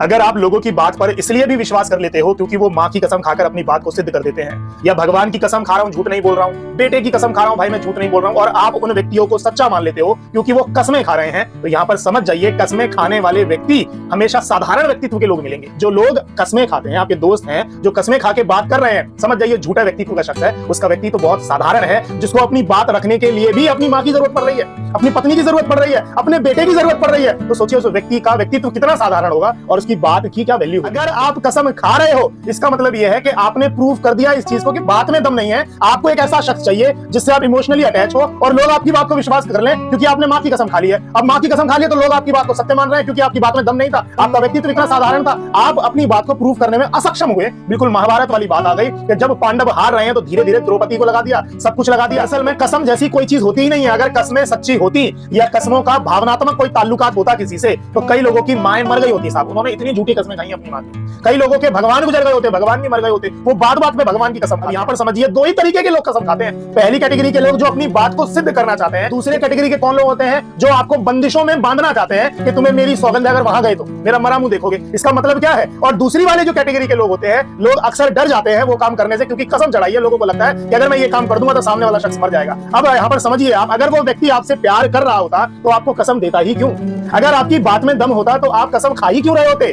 अगर आप लोगों की बात पर इसलिए भी विश्वास कर लेते हो क्योंकि वो माँ की कसम खाकर अपनी बात को सिद्ध कर देते हैं, या भगवान की कसम खा रहा हूं झूठ नहीं बोल रहा हूं, बेटे की कसम खा रहा हूं भाई मैं झूठ नहीं बोल रहा हूं, और आप उन व्यक्तियों को सच्चा मान लेते हो क्योंकि वो कस्में खा रहे हैं, तो यहाँ पर समझ जाइए कस्में खाने वाले व्यक्ति हमेशा साधारण व्यक्तित्व के लोग मिलेंगे। जो लोग कस्में खाते हैं, आपके दोस्त हैं जो कस्में खा के बात कर रहे हैं, समझ जाइए झूठा व्यक्तित्व का शख्स है। उसका व्यक्तित्व बहुत साधारण है, जिसको अपनी बात रखने के लिए भी अपनी माँ की जरूरत पड़ रही है, अपनी पत्नी की जरूरत पड़ रही है, अपने बेटे की जरूरत पड़ रही है। तो सोचिए उस व्यक्ति का व्यक्तित्व कितना साधारण होगा और उसकी बात की क्या वैल्यू। अगर आप कसम खा रहे हो इसका मतलब यह है कि आपने प्रूव कर दिया इस चीज को कि बात में दम नहीं है। आपको एक ऐसा शख्स चाहिए जिससे आप इमोशनली अटैच हो और लोग आपकी बात को विश्वास कर लें क्योंकि आपने माँ की कसम खा ली है। अब माँ की कसम खा ली तो लोग आपकी बात को सत्य मान रहे हैं क्योंकि आपकी बात में दम नहीं था, आपका व्यक्तित्व इतना साधारण था, आप अपनी बात को प्रूव करने में असक्षम हुए। बिल्कुल महाभारत वाली बात आ गई कि जब पांडव हार रहे हैं तो धीरे धीरे द्रौपदी को लगा दिया, सब कुछ लगा दिया। असल में कसम जैसी कोई चीज होती ही नहीं है। अगर कसमें सच्ची होती या कसमों का भावनात्मक कोई ताल्लुकात होता किसी से तो कई लोगों की माएं मर गई होती साहब, उन्होंने इतनी झूठी कसमें खाई अपनी मां की। कई लोगों के भगवान गुजर गए होते, भगवान भी मर गए होते, वो बात बात में भगवान की कसम। यहाँ पर समझिए दो ही तरीके के लोग कसम खाते हैं। पहली कैटेगरी के लोग जो अपनी बात को सिद्ध करना चाहते हैं, दूसरे कैटेगरी के कौन लोग होते हैं जो आपको बंदिशों में बांधना चाहते हैं कि तुम्हें मेरी सौगंध अगर वहां गए तो मेरा मरा मुंह देखोगे। इसका मतलब क्या है। और दूसरी वाले जो कैटेगरी के लोग होते हैं, लोग अक्सर डर जाते हैं वो काम करने से क्योंकि कसम चढ़ाई है, लोगों को लगता है कि अगर मैं ये काम कर दूंगा तो सामने वाला शख्स मर जाएगा। अब यहाँ पर समझिए आप, अगर वो व्यक्ति आपसे प्यार कर रहा होता तो आपको कसम देता ही क्यों। अगर आपकी बात में दम होता तो आप कसम खा ही क्यों रहे होते।